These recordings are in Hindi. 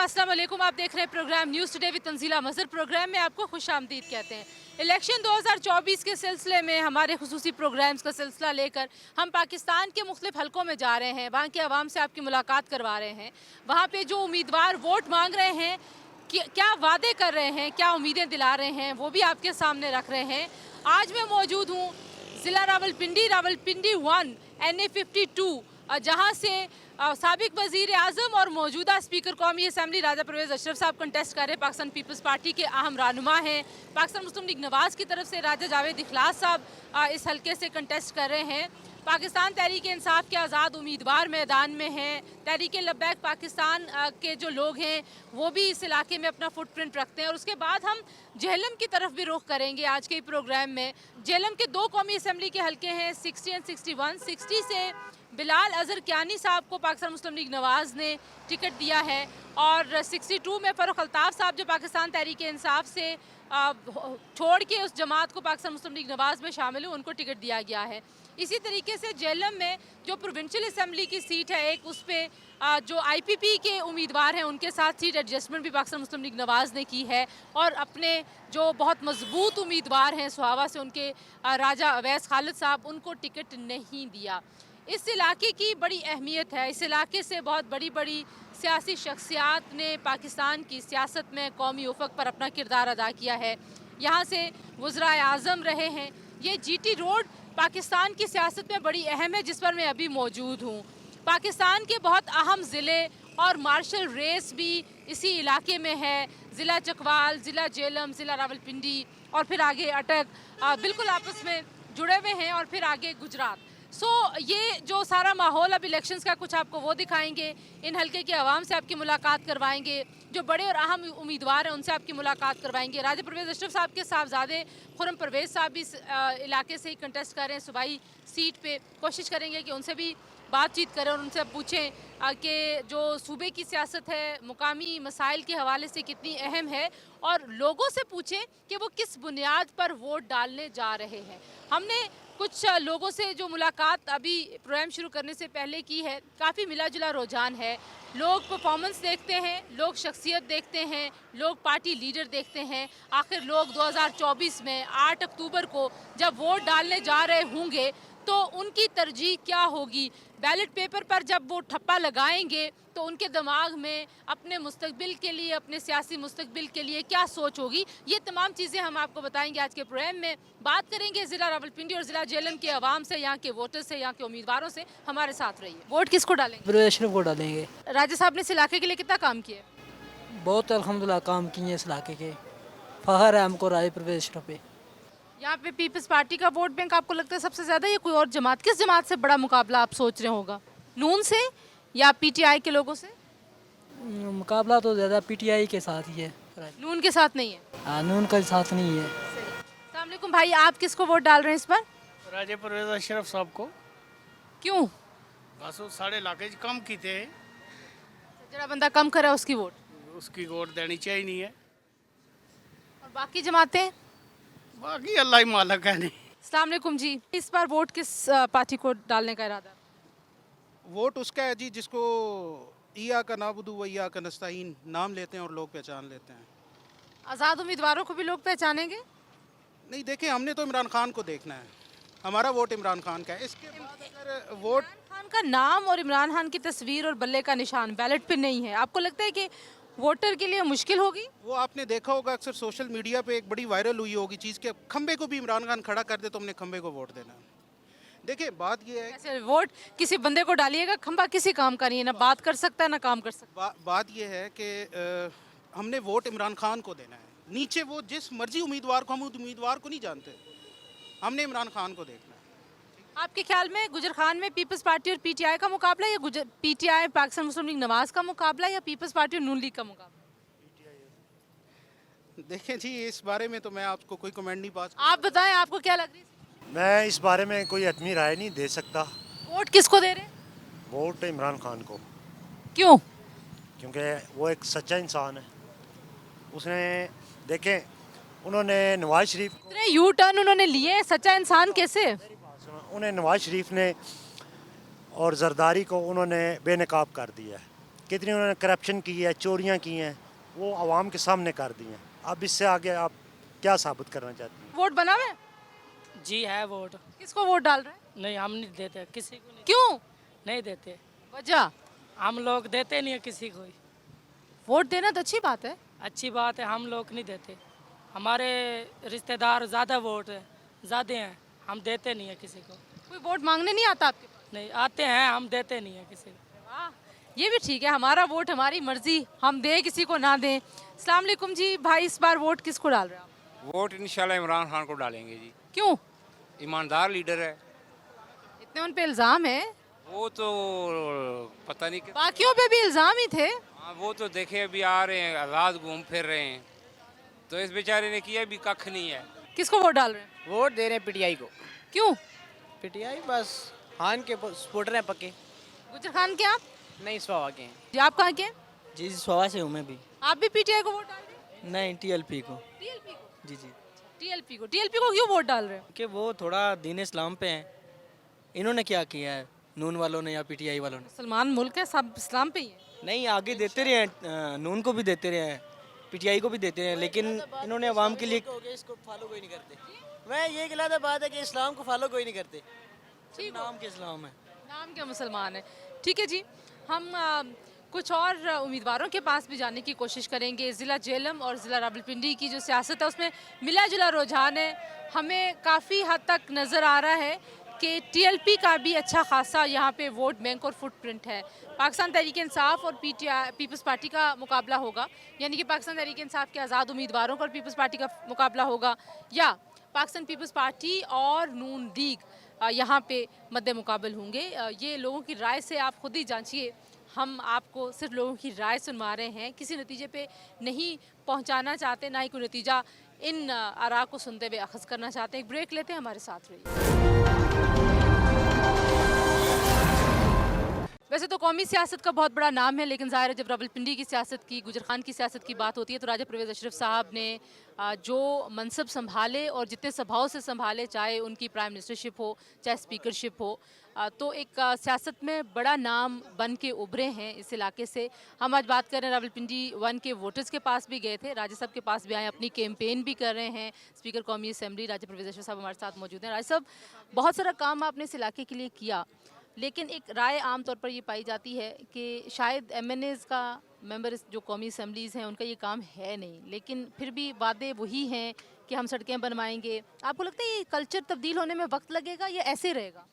अस्सलाम वालेकुम। आप देख रहे हैं program news today with Tanzila Mazhar. Program में आपको खुशामदीद कहते हैं। इलेक्शन 2024 के सिलसिले में हमारे खुसूसी प्रोग्राम्स का सिलसिला लेकर हम पाकिस्तान के मुख्तलिफ हलकों में जा रहे हैं, वहाँ के अवाम से आपकी मुलाकात करवा रहे हैं। वहाँ पे जो उम्मीदवार वोट मांग रहे हैं, क्या वादे कर रहे हैं, क्या उम्मीदें दिला रहे हैं, वो भी आपके सामने रख रहे हैं। आज मैं मौजूद हूँ ज़िला रावलपिंडी 1 NA52, जहाँ से साबिक वज़ीर आज़म और मौजूदा स्पीकर कौमी असम्बली राजा परवेज़ अशरफ साहब कंटेस्ट कर रहे हैं। पाकिस्तान पीपल्स पार्टी के अहम रहनुमा हैं। पाकिस्तान मुस्लिम लीग नवाज़ की तरफ से राजा जावेद इखलास साहब इस हल्के से कंटेस्ट कर रहे हैं। पाकिस्तान तहरीक इंसाफ के आज़ाद उम्मीदवार मैदान में हैं। तहरीक लब्बैक पाकिस्तान के जो लोग हैं वो भी इस इलाके में अपना फुटप्रिंट रखते हैं। और उसके बाद हम जेहलम की तरफ भी रुख करेंगे आज के प्रोग्राम में। जेहलम के 2 कौमी असम्बली के हल्के हैं, 60 और 61। 60 से बिलाल अजहर कियानी साहब को पाकिस्तान मुस्लिम लीग नवाज़ ने टिकट दिया है, और 62 में फ़ारूक अल्ताफ़ साहब जो पाकिस्तान तहरीक इंसाफ से छोड़ के उस जमात को पाकिस्तान मुस्लिम लीग नवाज़ में शामिल हुए, उनको टिकट दिया गया है। इसी तरीके से जेहलम में जो प्रोविंशियल असम्बली की सीट है एक, उस पर जो IPP के उम्मीदवार हैं उनके साथ सीट एडजस्टमेंट भी पाकिस्तान मुस्लिम लीग नवाज़ ने की है, और अपने जो बहुत मजबूत उम्मीदवार हैं सुहावा से, उनके राजा अवैस खालिद साहब, उनको टिकट नहीं दिया। इस इलाके की बड़ी अहमियत है। इस इलाके से बहुत बड़ी बड़ी सियासी शख्सियात ने पाकिस्तान की सियासत में कौमी उफ़क़ पर अपना किरदार अदा किया है। यहाँ से वज़राए आज़म रहे हैं। ये GT रोड पाकिस्तान की सियासत में बड़ी अहम है, जिस पर मैं अभी मौजूद हूँ। पाकिस्तान के बहुत अहम ज़िले और मार्शल रेस भी इसी इलाके में है। ज़िला चकवाल, ज़िला जेहलम, ज़िला रावलपिंडी, और फिर आगे अटक, बिल्कुल आपस में जुड़े हुए हैं, और फिर आगे गुजरात। ये जो सारा माहौल अब इलेक्शंस का, कुछ आपको वो दिखाएंगे। इन हल्के के अवाम से आपकी मुलाकात करवाएंगे, जो बड़े और अहम उम्मीदवार हैं उनसे आपकी मुलाकात करवाएंगे। राजा परवेज़ अशरफ साहब के साहबजादे खुर्रम परवेज़ साहब भी इस इलाके से ही कंटेस्ट कर रहे हैं सूबाई सीट पे। कोशिश करेंगे कि उनसे भी बातचीत करें और उनसे पूछें कि जो सूबे की सियासत है मुकामी मसाइल के हवाले से कितनी अहम है, और लोगों से पूछें कि वो किस बुनियाद पर वोट डालने जा रहे हैं। हमने कुछ लोगों से जो मुलाकात अभी प्रोग्राम शुरू करने से पहले की है, काफ़ी मिला जुला रुझान है। लोग परफॉर्मेंस देखते हैं, लोग शख्सियत देखते हैं, लोग पार्टी लीडर देखते हैं। आखिर लोग 2024 में 8 अक्टूबर को जब वोट डालने जा रहे होंगे तो उनकी तरजीह क्या होगी। बैलेट पेपर पर जब वो ठप्पा लगाएंगे तो उनके दिमाग में अपने मुस्तकबिल के लिए, अपने सियासी मुस्तकबिल के लिए क्या सोच होगी। ये तमाम चीज़ें हम आपको बताएंगे आज के प्रोग्राम में। बात करेंगे ज़िला रावलपिंडी और ज़िला जेहलम के अवाम से, यहाँ के वोटर से, यहाँ के उम्मीदवारों से। हमारे साथ रहिए। वोट किसको डालेंगे? परवेज़ अशरफ को डालेंगे। राजा साहब ने इस इलाके के लिए कितना काम किया? बहुत अल्हम्दुलिल्लाह काम किए हैं इस इलाके के। फ़ख्र है हमको राजा परवेज़ अशरफ पे। यहाँ पे पीपल्स पार्टी का वोट बैंक आपको लगता है सबसे ज़्यादा, या कोई और जमात? किस जमात से बड़ा मुकाबला आप सोच रहे होगा? नून से या PTI के लोगों से? मुकाबला तो ज़्यादा PTI के साथ ही है। नून के साथ नहीं है? नून का साथ नहीं है। अस्सलाम वालेकुम भाई, आप किसको वोट डाल रहे हैं इस बार? राजा परवेज़ अशरफ साहब को। क्यों? बस वो साढ़े इलाके च कम कीते, जरा बंदा कम करे उसकी वोट, उसकी वोट देनी चाहिए नहीं है। और बाकी जमातें? बाकी अल्लाह ही मालिक है। नहीं, अस्सलाम वालेकुम जी, इस बार वोट किस पार्टी को डालने का इरादा? वोट उसका है जी जिसको ईया का नाबुदू व ईया का नस्ताईन नाम लेते हैं और लोग पहचान लेते हैं। आज़ाद उम्मीदवारों को भी लोग पहचानेंगे? नहीं, देखें, हमने तो इमरान खान को देखना है। हमारा वोट इमरान खान का है। इसके बाद अगर वोट इमरान खान का नाम और इमरान खान की तस्वीर और बल्ले का निशान बैलेट पे नहीं है, आपको लगता है कि वोटर के लिए मुश्किल होगी? वो आपने देखा होगा अक्सर सोशल मीडिया पे एक बड़ी वायरल हुई होगी चीज़ के खंबे को भी इमरान खान खड़ा कर दे तो हमने खंबे को वोट देना है। देखिए, बात ये है, ऐसे वोट किसी बंदे को डालिएगा, खंबा किसी काम का नहीं है, ना बात कर सकता है ना काम कर सकता बात ये है कि हमने वोट इमरान खान को देना है। नीचे वो जिस मर्जी उम्मीदवार को, हम उस उम्मीदवार को नहीं जानते, हमने इमरान खान को देखना है। है। आपके ख्याल में गुजर खान में पीपल्स पार्टी और PTI का मुकाबला, या PTI पाकिस्तान मुस्लिम लीग नवाज़ का मुकाबला, या पीपल्स पार्टी और नून लीग का मुकाबला? देखें जी, इस बारे में तो मैं आपको कोई कमेंट नहीं पास। आप बताएं, आपको क्या लग रही है? मैं इस बारे में कोई हतमी राय नहीं दे सकता। वोट किसको दे रहे हैं? वोट इमरान खान को, क्यों? क्योंकि वो एक सच्चा इंसान है। उसने देखें, उन्होंने नवाज शरीफ को, इतने यू टर्न उन्होंने लिए हैं, सच्चा इंसान कैसे? उन्हें नवाज शरीफ ने और जरदारी को उन्होंने बेनकाब कर दिया है। कितनी उन्होंने करप्शन की है, चोरियां की हैं, वो आवाम के सामने कर दी हैं। अब इससे आगे आप क्या साबित करना चाहती हैं? वोट बना हुआ है? जी है वोट। किसको वोट डाल रहे हैं? नहीं, हम नहीं देते किसी को, नहीं, क्यों? नहीं देते। वजह? हम लोग देते नहीं है किसी को। वोट देना तो अच्छी बात है। अच्छी बात है, हम लोग नहीं देते। हमारे रिश्तेदार ज़्यादा वोट है, ज़्यादा हैं, हम देते नहीं है किसी को। कोई वोट मांगने नहीं आता आपके पास? नहीं आते हैं, हम देते नहीं है किसी को। वाह, ये भी ठीक है, हमारा वोट हमारी मर्जी, हम दें किसी को ना दें। अस्सलाम वालेकुम जी, भाई इस बार वोट किसको डाल रहे हैं आप? वोट इंशाल्लाह इमरान खान को डालेंगे जी। क्यों? ईमानदार लीडर है इतने उन पे इल्जाम है, वो तो, पता नहीं कि बाकियों पे भी इल्जाम ही थे। हाँ, वो तो देखे अभी आ रहे हैं, आज़ाद घूम फिर रहे हैं, तो इस बेचारे ने किया भी कख नहीं है। किसको वोट डाल रहे हैं? वोट दे रहे हैं पीटीआई को। क्यों? पीटीआई बस खान के सपोर्टर हैं पक्के। गुजर खान के आप? नहीं स्वावा के हैं। जी आप कहाँ के हैं? जी स्वावा से हूँ मैं भी। आप भी पीटीआई को वोट डाल रहे हैं? नहीं टीएलपी को। टीएलपी को? जी जी। टीएलपी को क्यों वोट डाल रहे हैं? कि वो थोड़ा दीन इस्लाम पे हैं। इन्होंने क्या किया है नून वालों ने या पीटीआई वालों ने? मुसलमान मुल्क है, सब इस्लाम पे ही है। नहीं आगे देते रहे हैं, नून को भी देते रहे हैं, पीटीआई को भी देते रहे हैं, लेकिन इन्होंने अवाम के लिए इसको फॉलो कोई नहीं करते। मैं ये गिला बात है कि इस्लाम को फॉलो कोई नहीं करते। ठीक नाम के इस्लाम है। नाम के मुसलमान है। ठीक है जी, हम कुछ और उम्मीदवारों के पास भी जाने की कोशिश करेंगे। ज़िला झेलम और ज़िला रावलपिंडी की जो सियासत है उसमें मिला जुला रुझान है। हमें काफ़ी हद तक नज़र आ रहा है कि टीएलपी का भी अच्छा खासा यहाँ पे वोट बैंक और फुटप्रिंट है। पाकिस्तान तहरीक इंसाफ और पीपल्स पार्टी का मुकाबला होगा, यानी कि पाकिस्तान तहरीक इंसाफ के आज़ाद उम्मीदवारों का और पीपल्स पार्टी का मुकाबला होगा, या पाकिस्तान पीपल्स पार्टी और नून लीग यहाँ पे मद्दे मुकाबल होंगे। ये लोगों की राय से आप खुद ही जांचिए। हम आपको सिर्फ लोगों की राय सुनवा रहे हैं, किसी नतीजे पे नहीं पहुँचाना चाहते, ना ही कोई नतीजा इन आरा को सुनते हुए अखज़ करना चाहते हैं। एक ब्रेक लेते हैं, हमारे साथ रहिए। वैसे तो कौमी सियासत का बहुत बड़ा नाम है, लेकिन ज़ाहिर है जब रावलपिंडी की सियासत की, गुजर खान की सियासत की बात होती है तो राजा परवेज़ अशरफ साहब ने जो मनसब संभाले और जितने सभाओं से संभाले, चाहे उनकी प्राइम मिनिस्टरशिप हो, चाहे स्पीकरशिप हो, तो एक सियासत में बड़ा नाम बन के उभरे हैं इस इलाके से। हम आज बात कर रहे हैं रावलपिंडी 1 के वोटर्स के पास भी गए थे, राजा साहब के पास भी आए, अपनी कैंपेन भी कर रहे हैं। स्पीकर कौमी असम्बली राजा परवेज़ अशरफ साहब हमारे साथ मौजूद हैं। राजा साहब, बहुत सारा काम आपने इस इलाके के लिए किया, लेकिन एक राय आम तौर पर ये पाई जाती है कि शायद एमएनएज़ का मेंबर जो कौमी असम्बलीज़ हैं उनका ये काम है नहीं, लेकिन फिर भी वादे वही हैं कि हम सड़कें बनवाएंगे। आपको लगता है ये कल्चर तब्दील होने में वक्त लगेगा या ऐसे रहेगा?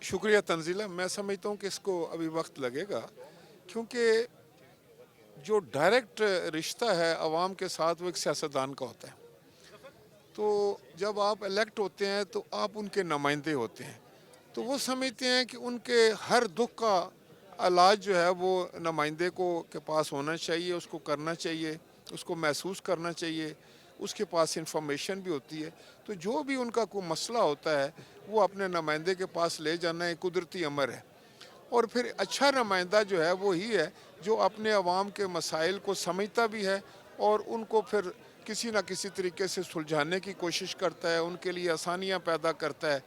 शुक्रिया तंजीला, मैं समझता हूँ कि इसको अभी वक्त लगेगा, क्योंकि जो डायरेक्ट रिश्ता है आवाम के साथ वो एक सियासतदान का होता है। तो जब आप इलेक्ट होते हैं तो आप उनके नुमाइंदे होते हैं, तो वो समझते हैं कि उनके हर दुख का इलाज जो है वो नुमाइंदे को के पास होना चाहिए, उसको करना चाहिए, उसको महसूस करना चाहिए, उसके पास इंफॉर्मेशन भी होती है। तो जो भी उनका कोई मसला होता है वो अपने नुमाइंदे के पास ले जाना एक कुदरती अमर है। और फिर अच्छा नुमाइंदा जो है वो ही है जो अपने अवाम के मसाइल को समझता भी है और उनको फिर किसी न किसी तरीके से सुलझाने की कोशिश करता है, उनके लिए आसानियाँ पैदा करता है।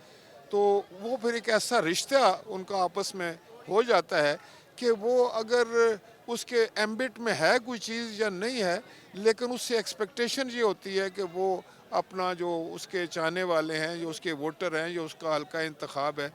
तो वो फिर एक ऐसा रिश्ता उनका आपस में हो जाता है कि वो अगर उसके एम्बिट में है कोई चीज़ या नहीं है, लेकिन उससे एक्सपेक्टेशन ये होती है कि वो अपना जो उसके चाहने वाले हैं, जो उसके वोटर हैं, जो उसका हल्का इंतखाब है,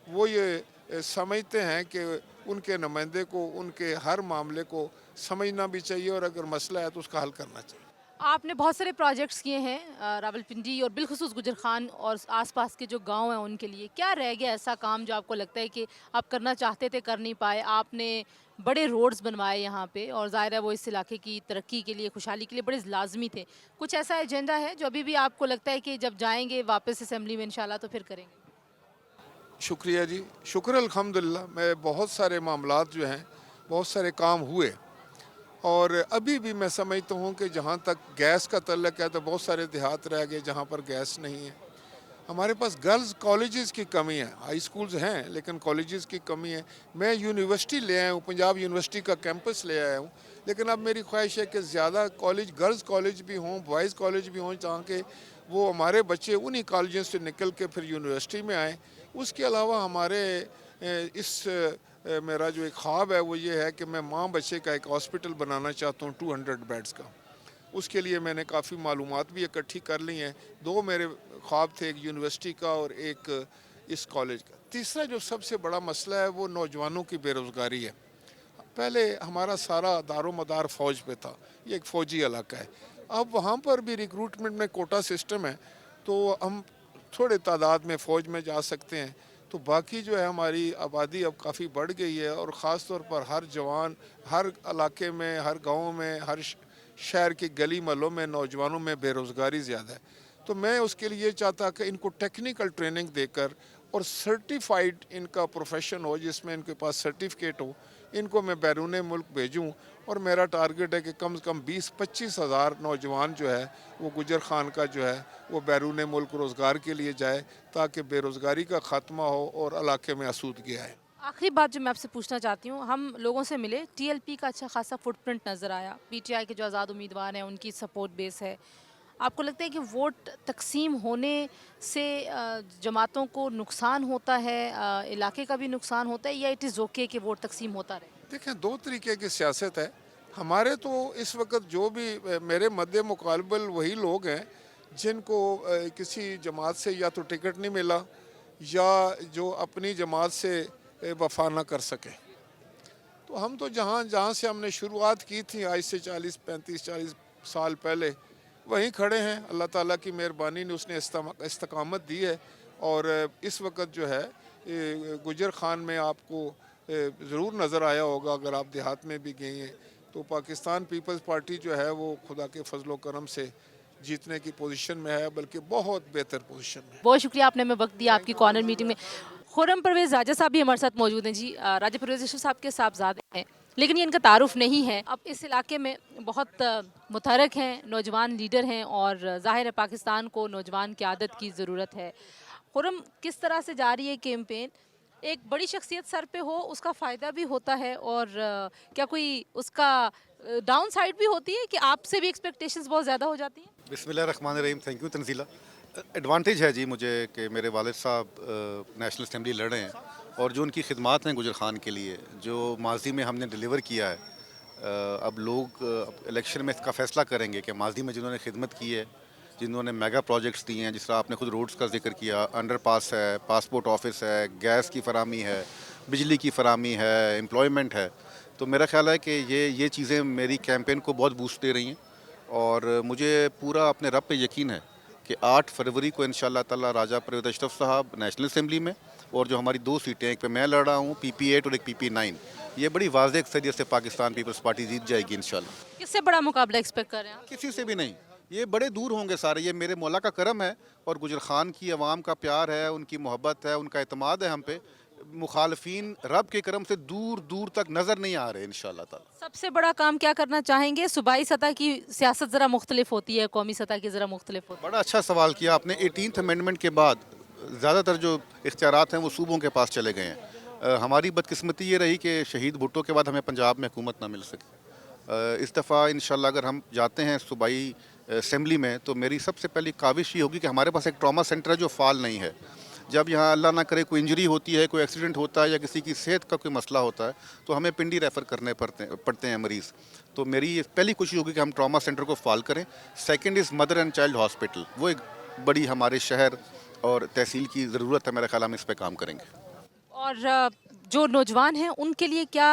वो ये समझते हैं कि उनके नुमाइंदे को उनके हर मामले को समझना भी चाहिए और अगर मसला है तो उसका हल करना चाहिए। आपने बहुत सारे प्रोजेक्ट्स किए हैं रावलपिंडी और बिलखुसूस गुजर खान और आसपास के जो गांव हैं उनके लिए। क्या रह गया ऐसा काम जो आपको लगता है कि आप करना चाहते थे कर नहीं पाए? आपने बड़े रोड्स बनवाए यहाँ पे और ज़ाहिर है वो इस इलाके की तरक्की के लिए, खुशहाली के लिए बड़े लाजमी थे। कुछ ऐसा एजेंडा है जो अभी भी आपको लगता है कि जब जाएंगे वापस असेंबली में इंशाल्लाह तो फिर करेंगे? शुक्रिया जी, शुक्र अल्हम्दुलिल्लाह। मैं बहुत सारे मामलात जो हैं, बहुत सारे काम हुए और अभी भी मैं समझता हूँ कि जहाँ तक गैस का तल्लक है तो बहुत सारे देहात रह गए जहाँ पर गैस नहीं है। हमारे पास गर्ल्स कॉलेजेस की कमी है, हाई स्कूल्स हैं लेकिन कॉलेजेस की कमी है। मैं यूनिवर्सिटी ले आया हूँ, पंजाब यूनिवर्सिटी का कैंपस ले आया हूँ, लेकिन अब मेरी ख्वाहिश है कि ज़्यादा कॉलेज, गर्ल्स कॉलेज भी हों, बॉयज़ कॉलेज भी हों, जहाँ के वो हमारे बच्चे उन्हीं कॉलेजों से निकल के फिर यूनिवर्सिटी में आएँ। उसके अलावा हमारे मेरा जो एक ख्वाब है वो ये है कि मैं माँ बच्चे का एक हॉस्पिटल बनाना चाहता हूँ 200 बेड्स का। उसके लिए मैंने काफ़ी मालूमात भी इकट्ठी कर ली हैं। 2 मेरे ख्वाब थे, एक यूनिवर्सिटी का और एक इस कॉलेज का। तीसरा जो सबसे बड़ा मसला है वो नौजवानों की बेरोज़गारी है। पहले हमारा सारा दारोमदार फ़ौज पे था, ये एक फ़ौजी इलाका है। अब वहाँ पर भी रिक्रूटमेंट में कोटा सिस्टम है, तो हम थोड़े तादाद में फ़ौज में जा सकते हैं। तो बाकी जो है हमारी आबादी अब काफ़ी बढ़ गई है और ख़ास तौर पर हर जवान, हर इलाके में, हर गांव में, हर शहर की गली महलों में नौजवानों में बेरोज़गारी ज़्यादा है। तो मैं उसके लिए चाहता कि इनको टेक्निकल ट्रेनिंग देकर और सर्टिफाइड इनका प्रोफेशन हो, जिसमें इनके पास सर्टिफिकेट हो, इनको मैं बैरून मुल्क भेजूं। और मेरा टारगेट है कि कम से कम 20-25 हज़ार नौजवान जो है वो गुजर खान का जो है वो बैरून मुल्क रोज़गार के लिए जाए, ताकि बेरोज़गारी का ख़त्मा हो और इलाके में आसूदगी आए। आखिरी बात जो मैं आपसे पूछना चाहती हूँ, हम लोगों से मिले, टीएलपी का अच्छा खासा फुटप्रिंट नज़र आया, पीटीआई के जो आज़ाद उम्मीदवार हैं उनकी सपोर्ट बेस है। आपको लगता है कि वोट तकसीम होने से जमातों को नुकसान होता है, इलाके का भी नुकसान होता है, या इट इज़ ओके कि वोट तकसीम होता रहे? देखें, 2 तरीके की सियासत है। हमारे तो इस वक्त जो भी मेरे मद्दे मुकाबल वही लोग हैं जिनको किसी जमात से या तो टिकट नहीं मिला या जो अपनी जमात से वफा ना कर सके। तो हम तो जहाँ से हमने शुरुआत की थी आज से 40 साल पहले, वहीं खड़े हैं। अल्लाह ताला की मेहरबानी ने उसने इस्तकामत दी है। और इस वक्त जो है गुजर खान में आपको ज़रूर नज़र आया होगा, अगर आप देहात में भी गए हैं, तो पाकिस्तान पीपल्स पार्टी जो है वो खुदा के फजलो करम से जीतने की पोजीशन में है, बल्कि बहुत बेहतर पोजीशन में। बहुत शुक्रिया, आपने हमें वक्त दिया आपकी कॉर्नर मीटिंग में। खुर्रम परवेज़ राजा साहब भी हमारे साथ मौजूद हैं। जी, राजा परवेज़ साहब के साहबजादे हैं, लेकिन ये इनका तारुफ नहीं है। अब इस इलाके में बहुत मुतहरक हैं, नौजवान लीडर हैं, और ज़ाहिर है पाकिस्तान को नौजवान क़यादत की ज़रूरत है। खुर्रम, किस तरह से जा रही है कैंपेन? एक बड़ी शख्सियत सर पे हो उसका फ़ायदा भी होता है, और क्या कोई उसका डाउन साइड भी होती है कि आपसे भी एक्सपेक्टेशंस बहुत ज़्यादा हो जाती हैं? बिस्मिल्लाहिर्रहमानिर्रहीम। Thank you Tanzila. एडवांटेज है जी मुझे कि मेरे वालिद साहब नेशनल असम्बली लड़ रहे हैं, और जो उनकी खिदमात हैं गुजर खान के लिए, जो माजी में हमने डिलीवर किया है, अब लोग इलेक्शन में इसका फ़ैसला करेंगे कि माजी में जिन्होंने खिदमत की है, जिन्होंने मेगा प्रोजेक्ट्स दिए हैं, जिस तरह आपने खुद रोड्स का जिक्र किया, अंडरपास है, पासपोर्ट ऑफिस है, गैस की फरामी है, बिजली की फरामी है, एम्प्लॉयमेंट है, तो मेरा ख्याल है कि ये चीज़ें मेरी कैंपेन को बहुत बूस्ट दे रही हैं। और मुझे पूरा अपने रब पे यकीन है कि 8 फरवरी को इंशाअल्लाह ताला राजा परवेज़ अशरफ साहब नेशनल असम्बली में, और जो हमारी 2 सीटें, एक पे मैं लड़ रहा हूँ PP8 और एक PP9, ये बड़ी वाज़ेह अक्सरियत से पाकिस्तान पीपल्स पार्टी जीत जाएगी इंशाअल्लाह। किससे बड़ा मुकाबला एक्सपेक्ट कर रहे हैं आप? किसी से भी नहीं, ये बड़े दूर होंगे सारे। ये मेरे मौला का करम है और गुजर खान की आवाम का प्यार है, उनकी मोहब्बत है, उनका एतमाद है हम पे। मुखालफीन रब के करम से दूर दूर तक नज़र नहीं आ रहे इंशाअल्लाह ताला। सबसे बड़ा काम क्या करना चाहेंगे? सूबाई सतह की सियासत ज़रा मुख्तलिफ होती है, कौमी सतह की ज़रा मुख्तलिफ होती है। बड़ा अच्छा सवाल किया आपने। 18th अमेंडमेंट के बाद ज़्यादातर जो इख्तियारात हैं वो सूबों के पास चले गए हैं। हमारी बदकिस्मती ये रही कि शहीद भुट्टो के बाद हमें पंजाब में हुकूमत ना मिल सके। इस दफ़ा इंशाअल्लाह अगर हम जाते हैं सूबाई असम्बली में, तो मेरी सबसे पहली काविश ये होगी कि हमारे पास एक ट्रॉमा सेंटर है जो फ़ाल नहीं है। जब यहाँ अल्लाह ना करे कोई इंजरी होती है, कोई एक्सीडेंट होता है या किसी की सेहत का कोई मसला होता है, तो हमें पिंडी रेफ़र करने पड़ते हैं मरीज़। तो मेरी पहली कोशिश होगी कि हम ट्रॉमा सेंटर को फ़ाल करें। Second is mother and child hospital, वो एक बड़ी हमारे शहर और तहसील की ज़रूरत है। मेरा ख्याल हम इस पर काम करेंगे। और जो नौजवान हैं उनके लिए क्या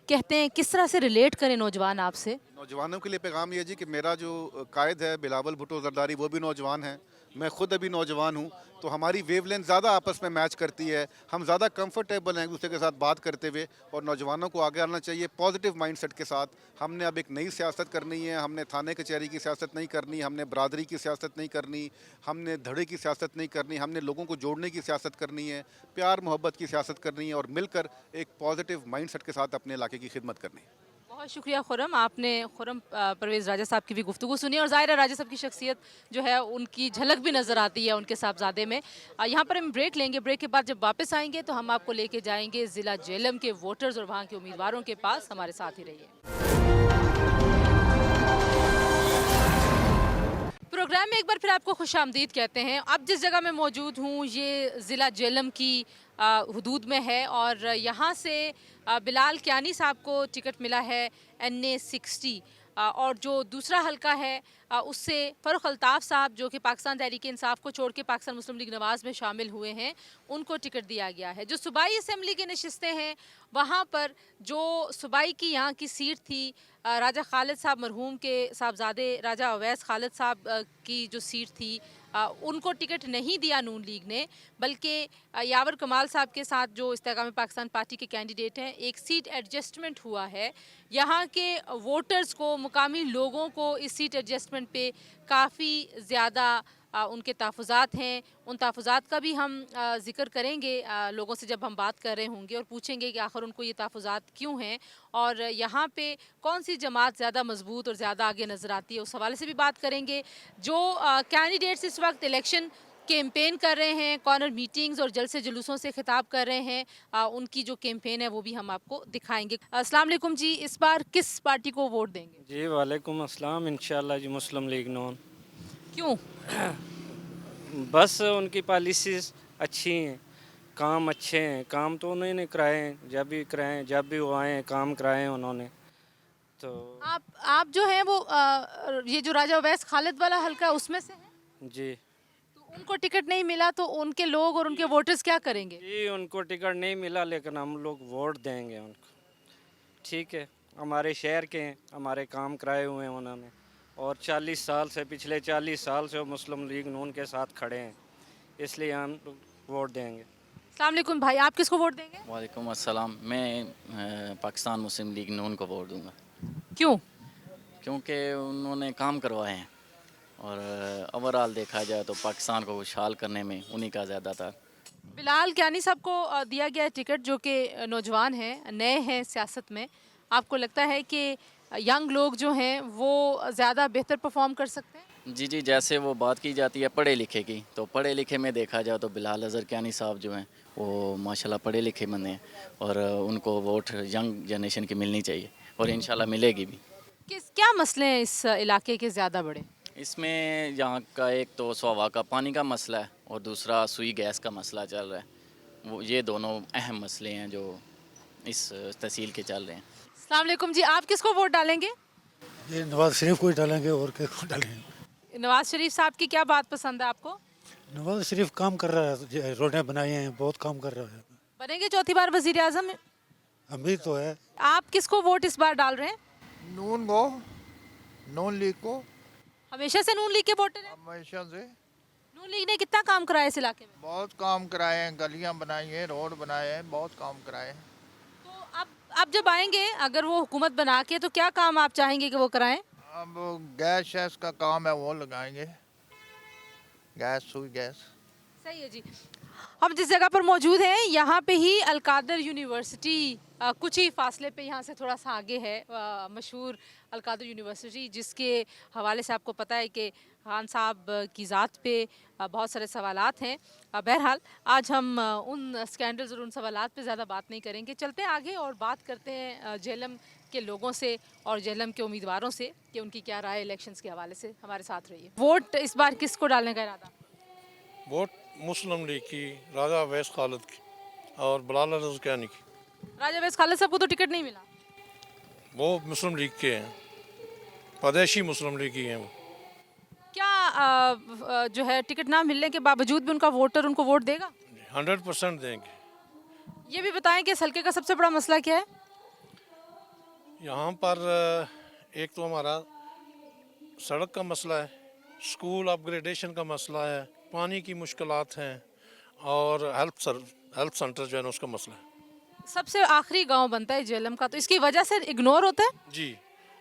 कहते हैं, किस तरह से रिलेट करें नौजवान आपसे? नौजवानों के लिए पैगाम ये जी कि मेरा जो कायद है बिलावल भुट्टो जरदारी, वो भी नौजवान है, मैं खुद अभी नौजवान हूँ, तो हमारी वेवलेंथ ज़्यादा आपस में मैच करती है। हम ज़्यादा कंफर्टेबल हैं एक दूसरे के साथ बात करते हुए, और नौजवानों को आगे आना चाहिए पॉजिटिव माइंडसेट के साथ। हमने अब एक नई सियासत करनी है, हमने थाने कचहरी की सियासत नहीं करनी, हमने बरादरी की सियासत नहीं करनी, हमने धड़े की सियासत नहीं करनी, हमने लोगों को जोड़ने की सियासत करनी है, प्यार मोहब्बत की सियासत करनी है, और मिलकर एक पॉजिटिव माइंडसेट के साथ अपने इलाके की खिदमत करनी है। बहुत शुक्रिया खुर्रम, आपने खुर्रम परवेज़ राजा साहब की भी गुफ्तगू सुनी, और ज़ाहिर है राजा साहब की शख्सियत जो है उनकी झलक भी नज़र आती है उनके साहबजादे में। यहाँ पर हम ब्रेक लेंगे, ब्रेक के बाद जब वापस आएंगे तो हम आपको लेके जाएंगे ज़िला जेलम के वोटर्स और वहाँ के उम्मीदवारों के पास। हमारे साथ ही रहिए। प्रोग्राम में एक बार फिर आपको खुशामदीद कहते हैं। अब जिस जगह मैं मौजूद हूँ ये ज़िला जेलम की हदूद में है और यहाँ से बिलाल कियानी साहब को टिकट मिला है NA 60 और जो दूसरा हलका है उससे फ़ारूक अल्ताफ़ साहब जो कि पाकिस्तान तहरीक इंसाफ को छोड़ के पाकिस्तान मुस्लिम लीग नवाज़ में शामिल हुए हैं उनको टिकट दिया गया है। जो सूबाई असम्बली की नशिस्तें हैं वहाँ पर जो सूबाई की यहाँ की सीट थी राजा खालिद साहब मरहूम के साहबजादे राजा अवैस खालिद साहब की जो सीट थी उनको टिकट नहीं दिया नून लीग ने, बल्कि यावर कमाल साहब के साथ जो इस्तेकाम पाकिस्तान पार्टी के कैंडिडेट हैं एक सीट एडजस्टमेंट हुआ है। यहाँ के वोटर्स को मुकामी लोगों को इस सीट एडजस्टमेंट पे काफ़ी ज़्यादा उनके तहफ़्फ़ुज़ात हैं। उन तहफ़्फ़ुज़ात का भी हम ज़िक्र करेंगे लोगों से जब हम बात कर रहे होंगे और पूछेंगे कि आखिर उनको ये तहफ़्फ़ुज़ात क्यों हैं और यहाँ पे कौन सी जमात ज़्यादा मजबूत और ज़्यादा आगे नज़र आती है, उस हवाले से भी बात करेंगे। जो कैंडिडेट्स इस वक्त इलेक्शन कैंपेन कर रहे हैं, कॉर्नर मीटिंग्स और जलसे जुलूसों से खिताब कर रहे हैं, उनकी जो कैंपेन है वो भी हम आपको दिखाएंगे। अस्सलाम वालेकुम जी, इस बार किस पार्टी को वोट देंगे? जी वालेकुम अस्सलाम, इंशाल्लाह जी मुस्लिम लीग नून। क्यों? बस उनकी पॉलिसीज़ अच्छी हैं, काम अच्छे हैं, काम तो उन्होंने कराए हैं, जब भी वो आए हैं काम कराए हैं उन्होंने। तो आप जो हैं वो ये जो राजा अवैस खालिद वाला हल्का है उसमें से हैं? जी तो उनको टिकट नहीं मिला तो उनके लोग और उनके वोटर्स क्या करेंगे? जी उनको टिकट नहीं मिला लेकिन हम लोग वोट देंगे उनको। ठीक है, हमारे शहर के हैं, हमारे काम कराए हुए हैं उन्होंने और 40 साल से पिछले 40 साल से वो मुस्लिम लीग नून के साथ खड़े हैं, इसलिए हम वोट देंगे। अस्सलाम वालेकुम भाई, आप किसको वोट देंगे? वालेकुम अस्सलाम, मैं पाकिस्तान मुस्लिम लीग नून को वोट दूंगा। क्यों? क्योंकि उन्होंने काम करवाए हैं और ओवरऑल देखा जाए तो पाकिस्तान को खुशहाल करने में उन्हीं का ज़्यादातर। बिलाल कियानी साहब को दिया गया टिकट जो कि नौजवान हैं, नए हैं सियासत में, आपको लगता है कि यंग लोग जो हैं वो ज़्यादा बेहतर परफॉर्म कर सकते हैं? जी, जैसे वो बात की जाती है पढ़े लिखे की, तो पढ़े लिखे में देखा जाए तो बिलाल अज़हर कियानी साहब जो हैं वो माशाल्लाह पढ़े लिखे बंदे हैं और उनको वोट यंग जनरेशन की मिलनी चाहिए और इंशाल्लाह मिलेगी भी। क्या मसले हैं इस इलाके के ज़्यादा बड़े? इसमें यहाँ का एक तो स्वावा का पानी का मसला है और दूसरा सुई गैस का मसला चल रहा है। वो ये दोनों अहम मसले हैं जो इस तहसील के चल रहे हैं। अस्सलाम वालेकुम जी, आप किसको वोट डालेंगे? ये नवाज शरीफ को ही डालेंगे और किसको डालेंगे? नवाज शरीफ साहब की क्या बात पसंद है आपको? नवाज शरीफ काम कर रहा है, रोडें बनाई हैं, बहुत काम कर रहा है। बनेंगे चौथी बार वजीर आजम? अमीर तो है। आप किसको वोट इस बार डाल रहे हैं? नून को, नून लीग को। हमेशा से नून लीग के वोटर हैं? हमेशा से। नून लीग ने कितना काम कराया इस इलाके में? बहुत काम कराए हैं, गलियां बनाई हैं, रोड बनाए हैं, बहुत काम कराए हैं। तो अब जब आएंगे अगर वो हुकूमत बना के तो क्या काम आप चाहेंगे कि वो कराएं? अब गैस शैस का काम है वो लगाएंगे, गैस सुई गैस। सही है जी। हम जिस जगह पर मौजूद हैं यहाँ पे ही अलकादर यूनिवर्सिटी कुछ ही फासले पे यहाँ से थोड़ा सा आगे है, मशहूर अलकादर यूनिवर्सिटी जिसके हवाले से आपको पता है कि खान साहब की ज़ात पे बहुत सारे सवालात हैं। बहरहाल आज हम उन स्कैंडल्स और उन सवालात पे ज़्यादा बात नहीं करेंगे, चलते हैं आगे और बात करते हैं जेलम के लोगों से और जेलम के उम्मीदवारों से कि उनकी क्या राय इलेक्शंस के हवाले से। हमारे साथ रहिए। वोट इस बार किसको डालने का इरादा? वोट मुस्लिम लीग की, राजा अवैस खालिद की और बिलाल अज़हर कियानी की। राजा अवैस खालिद साहब को तो टिकट नहीं मिला। वो मुस्लिम लीग के हैं, पैदाइशी मुस्लिम लीग ही हैं वो। क्या जो है टिकट ना मिलने के बावजूद भी उनका वोटर उनको वोट देगा? 100% देंगे। ये भी बताएं कि इस हल्के का सबसे बड़ा मसला क्या है? यहाँ पर एक तो हमारा सड़क का मसला है, स्कूल अपग्रेडेशन का मसला है, पानी की मुश्किलात हैं और हेल्थ सेंटर जो है ना उसका मसला है। सबसे आखिरी गांव बनता है जेलम का, तो इसकी वजह से इग्नोर होता है? जी,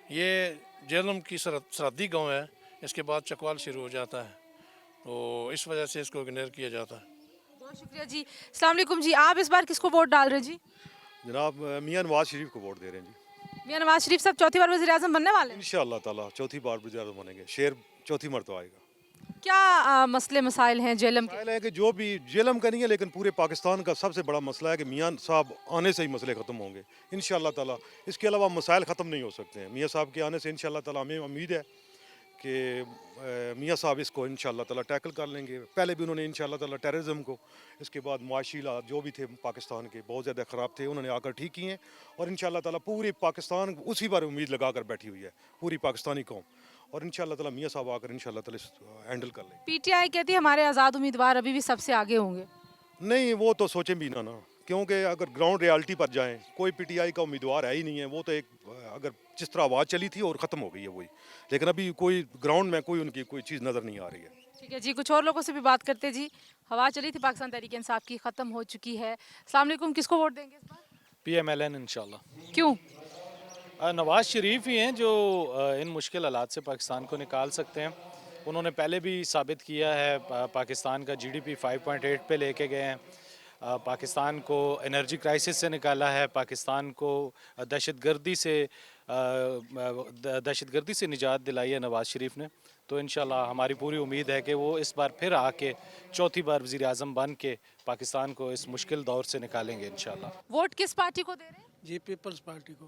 ये जेलम की सरहदी गांव है, इसके बाद चकवाल शुरू हो जाता है, तो इस वजह से इसको इग्नोर किया जाता है। बहुत शुक्रिया जी। अस्सलाम वालेकुम जी, आप इस बार किसको वोट डाल रहे हैं जी? जनाब मियां नवाज शरीफ को वोट दे रहे हैं जी। मियां नवाज शरीफ साहब चौथी बार वज़ीर आज़म बनने वाले हैं? इंशाअल्लाह ताला चौथी बार वज़ीर आज़म बनेंगे, शेर चौथी मरतबा आएगा। क्या मसले मसाइल हैं जेलम के? मसाइल है कि जो भी जेलम का नहीं है लेकिन पूरे पाकिस्तान का सबसे बड़ा मसला है कि मियां साहब आने से ही मसले ख़त्म होंगे इंशाअल्लाह ताला। इसके अलावा मसाइल ख़त्म नहीं हो सकते हैं। मियां साहब के आने से इंशाअल्लाह ताला हमें उम्मीद है कि मियाँ साहब इसको इंशाल्लाह ताला टैकल कर लेंगे। पहले भी उन्होंने इंशाल्लाह ताला टेररिज्म को, इसके बाद मुआशी हालात जो भी थे पाकिस्तान के बहुत ज़्यादा ख़राब थे, उन्होंने आकर ठीक किए हैं। और इंशाल्लाह ताला पूरी पाकिस्तान उसी पर उम्मीद लगा कर बैठी हुई है, पूरी पाकिस्तानी कौम। और इंशाल्लाह ताला मियाँ साहब आकर इंशाल्लाह ताला हैंडल कर लेंगे। पीटीआई कहती है हमारे आज़ाद उम्मीदवार अभी भी सबसे आगे होंगे। नहीं, वो तो सोचें भी ना, क्योंकि अगर ग्राउंड रियलिटी पर जाएं, कोई पीटीआई का उम्मीदवार है ही नहीं है। वो तो एक अगर जिस तरह आवाज़ चली थी और ख़त्म हो गई है वही, लेकिन अभी कोई ग्राउंड में कोई उनकी कोई चीज़ नज़र नहीं आ रही है। ठीक है जी, कुछ और लोगों से भी बात करते जी। हवा चली थी पाकिस्तान तहरीक इंसाफ की, ख़त्म हो चुकी है। अस्सलाम वालेकुम, किसको वोट देंगे इस बार? PMLN इंशाल्लाह। क्यों? नवाज़ शरीफ ही हैं जो इन मुश्किल हालात से पाकिस्तान को निकाल सकते हैं। उन्होंने पहले भी साबित किया है, पाकिस्तान का GDP 5.8 पे लेके गए हैं, पाकिस्तान को एनर्जी क्राइसिस से निकाला है, पाकिस्तान को दहशतगर्दी से निजात दिलाई है नवाज़ शरीफ ने। तो इंशाल्लाह हमारी पूरी उम्मीद है कि वो इस बार फिर आके चौथी बार वज़ीर आज़म बन के पाकिस्तान को इस मुश्किल दौर से निकालेंगे इंशाल्लाह। वोट किस पार्टी को दे रहे हैं? जी पीपल्स पार्टी को।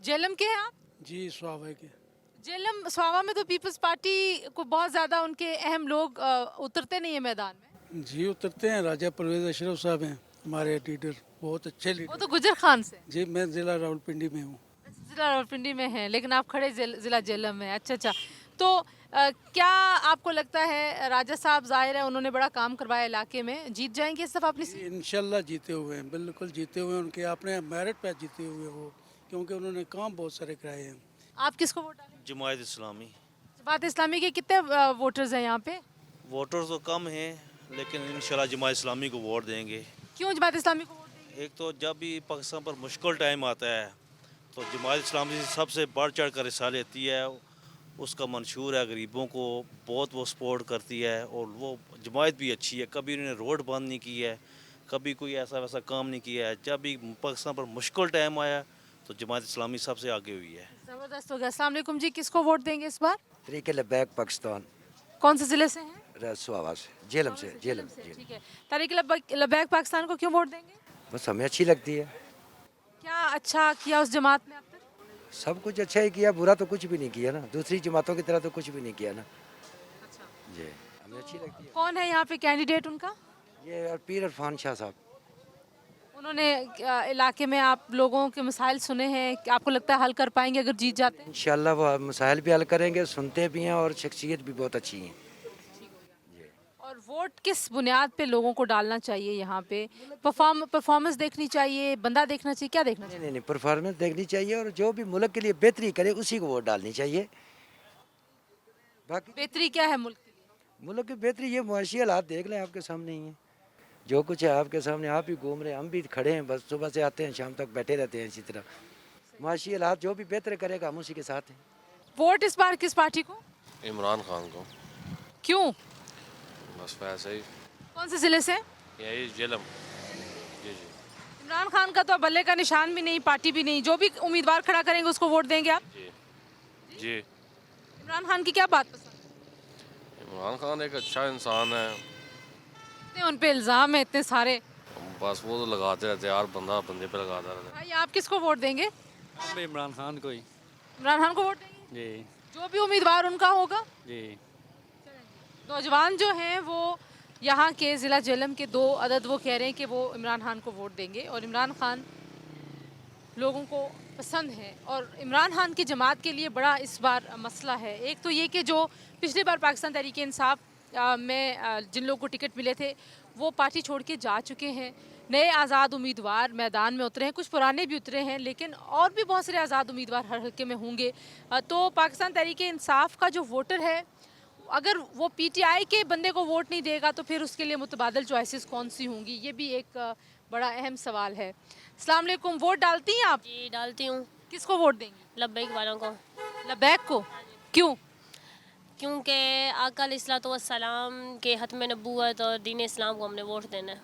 जेलम के हैं आप? जी स्वाभा के। जेलम स्वावा में तो पीपल्स पार्टी को बहुत ज़्यादा उनके अहम लोग उतरते नहीं है मैदान में। जी उतरते हैं, राजा परवेज अशरफ साहब हैं हमारे लीडर, बहुत अच्छे लीडर। वो तो गुजर खान से। जी मैं ज़िला रावलपिंडी में हूँ। ज़िला रावलपिंडी में हैं, लेकिन आप खड़े ज़िला जेलम में। अच्छा अच्छा, तो क्या आपको लगता है राजा साहब, जाहिर है उन्होंने बड़ा काम करवाया इलाके में, जीत जाएंगे इस दफ़ा अपनी सीट? इंशाल्लाह जीते हुए हैं, बिल्कुल जीते हुए हैं। उनके अपने मेरिट पे जीते हुए वो, क्योंकि उन्होंने काम बहुत सारे कराए हैं। आप किसको वोट डालेंगे? जमात इस्लामी। जमात इस्लामी के कितने वोटर्स हैं यहाँ पे? वोटर तो कम हैं, लेकिन इंशाल्लाह जमात इस्लामी को वोट देंगे। क्यों जमात इस्लामी को वोट देंगे? एक तो जब भी पाकिस्तान पर मुश्किल टाइम आता है तो जमात इस्लामी सबसे बढ़ चढ़ कर हिस्सा लेती है। उसका मंशूर है, गरीबों को बहुत वो सपोर्ट करती है, और वो जमात भी अच्छी है। कभी उन्होंने रोड बंद नहीं की है, कभी कोई ऐसा वैसा काम नहीं किया है। जब भी पाकिस्तान पर मुश्किल टाइम आया तो जमात इस्लामी सबसे आगे हुई है। ज़बरदस्त हो गया। अस्सलाम वालेकुम जी, किसको वोट देंगे इस बार? तरीके लबैक पाकिस्तान। कौन से ज़िले से हैं? स्वाभा से, जेलम से। जेलम से। ठीक है, तहरीक लबैक पाकिस्तान को क्यों वोट देंगे? बस हमें अच्छी लगती है। क्या अच्छा किया उस जमात में अब तक? सब कुछ अच्छा ही किया, बुरा तो कुछ भी नहीं किया ना, दूसरी जमातों की तरह तो कुछ भी नहीं किया ना। अच्छा जी, हमें अच्छी लगती है। कौन है यहाँ पे कैंडिडेट उनका? ये पीर इरफान शाह साहब। उन्होंने इलाके में आप लोगों के मसाइल सुने हैं, आपको लगता है हल कर पाएंगे अगर जीत जाते हैं? इंशाल्लाह वो मसाइल भी हल करेंगे, सुनते भी हैं और शख्सियत भी बहुत अच्छी हैं। और वोट किस बुनियाद पे लोगों को डालना चाहिए यहाँ पे? परफॉर्मेंस देखनी चाहिए, बंदा देखना चाहिए, क्या देखना चाहिए? नहीं, परफॉर्मेंस देखनी चाहिए, और जो भी मुल्क के लिए बेहतरी करे उसी को वोट डालनी चाहिए। बाकी बेहतरी क्या है मुल्क के लिए? मुल्क की बेहतरी ये मुआशी हालात देख लें, आपके सामने ही है। जो कुछ है आपके सामने, आप ही घूम रहे हैं, हम भी खड़े हैं, बस सुबह से आते हैं शाम तक बैठे रहते हैं इसी तरह। मुआशी हालात जो भी बेहतर करेगा हम उसी के साथ हैं। वोट इस बार किस पार्टी को? इमरान खान को। क्यों? बस वैसे ही। कौन से जिले से? यही जेलम। जी जी। इमरान खान का तो बल्ले का निशान भी नहीं, पार्टी भी नहीं, जो भी उम्मीदवार खड़ा करेंगे उसको वोट देंगे आप? जी जी। इमरान खान की क्या बात पसंद है? इमरान खान एक अच्छा इंसान है। इतने उन पे इल्ज़ाम है इतने सारे। बस वो तो लगाते रहते हैं, हर बंदा बंदे पे लगाता रहता है। भाई आप किसको वोट देंगे? इमरान खान को ही। इमरान खान को वोट देंगे? जी जो भी उम्मीदवार उनका होगा? जी। नौजवान जो हैं वो यहाँ के ज़िला जेलम के 2 अदद वो कह रहे हैं कि वो इमरान खान को वोट देंगे, और इमरान खान लोगों को पसंद है। और इमरान खान की जमात के लिए बड़ा इस बार मसला है। एक तो ये कि जो पिछली बार पाकिस्तान तहरीक इंसाफ में जिन लोगों को टिकट मिले थे वो पार्टी छोड़ के जा चुके हैं। नए आज़ाद उम्मीदवार मैदान में उतरे हैं, कुछ पुराने भी उतरे हैं, लेकिन और भी बहुत सारे आज़ाद उम्मीदवार हर हल्के में होंगे। तो पाकिस्तान तहरीक इंसाफ का जो वोटर है, अगर वो पीटीआई के बंदे को वोट नहीं देगा तो फिर उसके लिए मुतबादल चॉइसेस कौन सी होंगी, ये भी एक बड़ा अहम सवाल है। अस्सलाम वालेकुम, वोट डालती हैं आप? जी डालती हूँ। किसको वोट देंगी? लब्बैक वालों को। लब्बैक को क्यों? क्योंकि आका अलैहिस्सलाम के ख़त्म नबूवत और दीन इस्लाम को हमने वोट देना है।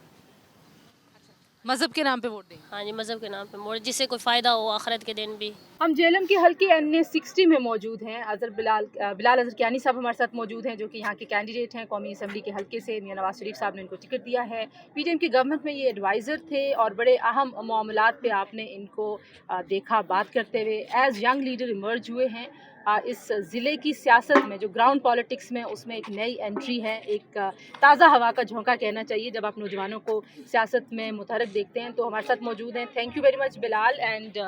मज़हब के नाम पे वोट देंगे? हाँ जी, मज़हब के नाम पे वोट, जिससे कोई फ़ायदा हो आखिरत के दिन भी। हम जेलम के हल्के NA 60 में मौजूद हैं। बिलाल अजहर कियानी साहब हमारे साथ मौजूद हैं, जो कि यहाँ के कैंडिडेट हैं कौमी असम्बली के हल्के से। मियां नवाज शरीफ साहब ने इनको टिकट दिया है। PTM की गवर्नमेंट में ये एडवाइज़र थे और बड़े अहम मामलात पे आपने इनको देखा बात करते हुए। एज़ यंग लीडर इमर्ज हुए हैं। इस ज़िले की सियासत में जो ग्राउंड पॉलिटिक्स में, उसमें एक नई एंट्री है, एक ताज़ा हवा का झोंका कहना चाहिए जब आप नौजवानों को सियासत में मुतहरक देखते हैं। तो हमारे साथ मौजूद हैं। Thank you very much Bilal. And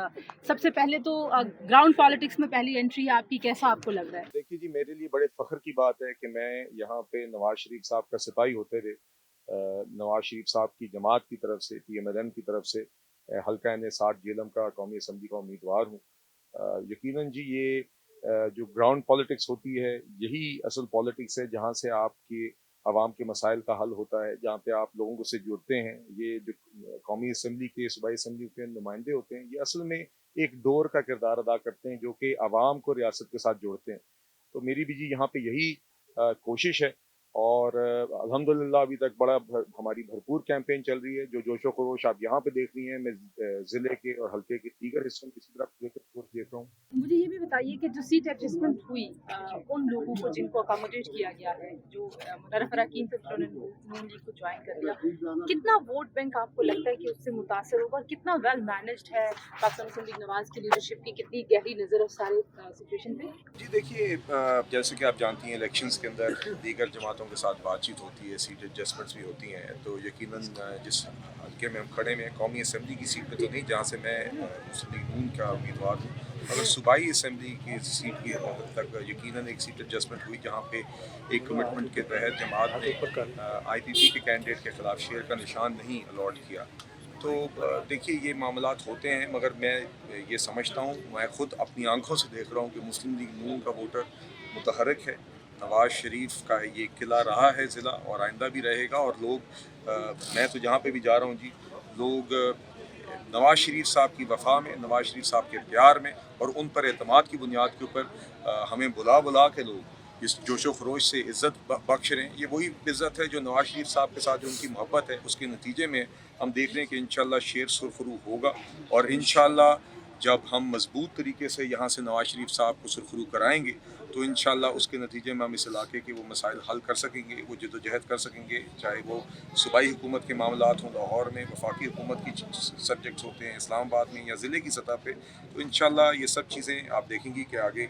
सबसे पहले तो ग्राउंड पॉलिटिक्स में पहली एंट्री है आपकी, कैसा आपको लग रहा है? देखिए जी, मेरे लिए बड़े फ़ख्र की बात है कि मैं यहाँ पे नवाज शरीफ साहब का सिपाही होते हुए नवाज शरीफ साहब की जमात की तरफ से, TMLN की तरफ से हल्का NA 60 जेलम का कौमी असम्बली का उम्मीदवार हूँ। यकीनन जी ये जो ग्राउंड पॉलिटिक्स होती है, यही असल पॉलिटिक्स है जहाँ से आपके आवाम के मसाइल का हल होता है, जहाँ पे आप लोगों को से जुड़ते हैं। ये जो कौमी असम्बली के, सूबाई असम्बली के नुमाइंदे होते हैं, ये असल में एक डोर का किरदार अदा करते हैं जो कि आवाम को रियासत के साथ जोड़ते हैं। तो मेरी भी जी यहाँ पे यही कोशिश है और अल्हम्दुलिल्लाह अभी तक हमारी भरपूर कैंपेन चल रही है। जो जोशो खरोश आप यहाँ पे देख रही हैं, मैं ज़िले के और हल्के के दीगर हिस्सों में इसी तरह जोशो खरोश देख रहा हूँ। मुझे ये भी बताइए कि जो सीट एडजस्टमेंट हुई उन लोगों को जिनको अकोमोडेट किया गया है, जो मुशर्रफ अरकान थे उन्होंने नून लीग को ज्वाइन कर लिया, कितना वोट बैंक आपको लगता है कि उससे मुतासर होगा? कितना वेल मैनेज्ड है पाकिस्तान मुस्लिम लीग नवाज की लीडरशिप की, कितनी गहरी नज़र है सारे सिचुएशन पे? जी देखिए, जैसे कि आप जानती हैं इलेक्शंस के अंदर दीगर जमातों के साथ बातचीत होती है, सीट एडजस्टमेंट्स भी होती हैं। तो यकीनन जिस हल्के में हम खड़े में कौमी असम्बली की सीट पे तो नहीं, जहाँ से मैं मुस्लिम लीग नून का उम्मीदवार हूँ, मगर सूबाई असम्बली की सीट की हद तक यकीनन एक सीट एडजस्टमेंट हुई, जहाँ पे एक कमिटमेंट के तहत जमात ने IPP के कैंडिडेट के ख़िलाफ़ शेयर का निशान नहीं अलॉट किया। तो देखिए ये मामलात होते हैं, मगर मैं ये समझता हूँ, मैं ख़ुद अपनी आंखों से देख रहा हूँ कि मुस्लिम लीग नून का वोटर मुतहरक है। नवाज शरीफ का ये किला रहा है ज़िला और आइंदा भी रहेगा। और लोग मैं तो जहाँ पे भी जा रहा हूँ जी, लोग नवाज शरीफ साहब की वफ़ा में, नवाज शरीफ साहब के प्यार में और उन पर एतमाद की बुनियाद के ऊपर हमें बुला के लोग इस जोशो खरोश से इज़्ज़त बख्श रहे हैं। ये वही इज़्ज़त है जो नवाज शरीफ साहब के साथ जो उनकी मोहब्बत है, उसके नतीजे में हम देख रहे हैं कि इंशाल्लाह शेर सुरखरू होगा। और इंशाल्लाह जब हम मजबूत तरीके से यहाँ से नवाज शरीफ साहब को सुरखरू कराएंगे, तो इंशाल्लाह उसके नतीजे में हम इस इलाके के वो मसाइल हल कर सकेंगे, वो जदोजहद कर सकेंगे, चाहे वो सूबाई हुकूमत के मामलात हों लाहौर में, वफाकी हुकूमत की सब्जेक्ट्स होते हैं इस्लामाबाद में, या ज़िले की सतह पे। तो इंशाल्लाह ये सब चीज़ें आप देखेंगी कि आगे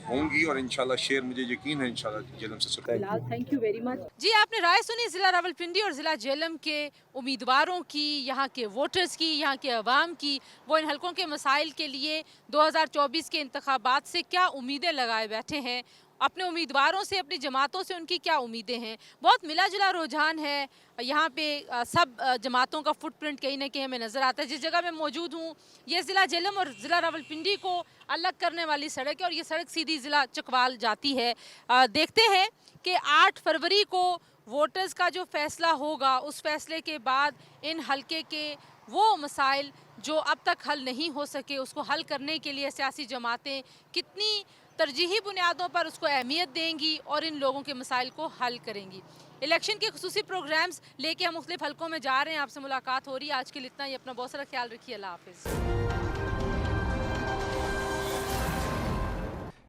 होंगी और इंशाल्लाह शेर, मुझे यकीन है इंशाल्लाह जेलम से सुरखरू। Thank you very much. जी, आपने राय सुनी ज़िला रावलपिंडी और ज़िला जेलम के उम्मीदवारों की, यहाँ के वोटर्स की, यहाँ के अवाम की। वो इन हलकों के मसाइल के लिए 2024 के इंतखाबात से क्या उम्मीदें लगाए बैठे हैं, अपने उम्मीदवारों से, अपनी जमातों से उनकी क्या उम्मीदें हैं। बहुत मिला जुला रुझान है यहाँ पे। सब जमातों का फुटप्रिंट कहीं ना कहीं हमें नज़र आता है। जिस जगह मैं मौजूद हूँ, ये ज़िला जेलम और ज़िला रावलपिंडी को अलग करने वाली सड़क है और ये सड़क सीधी ज़िला चकवाल जाती है। देखते हैं कि 8 फरवरी को वोटर्स का जो फ़ैसला होगा, उस फैसले के बाद इन हलके के वो मसाइल जो अब तक हल नहीं हो सके, उसको हल करने के लिए सियासी जमातें कितनी तरजीही बुनियादों पर उसको अहमियत देंगी और इन लोगों के मसाइल को हल करेंगी। इलेक्शन के खुसूसी प्रोग्राम्स लेके हम मुख्तलिफ हलकों में जा रहे हैं। आपसे मुलाकात हो रही है। आज के लिए इतना ही। अपना बहुत सारा ख्याल रखिए। अल्लाह हाफिज़।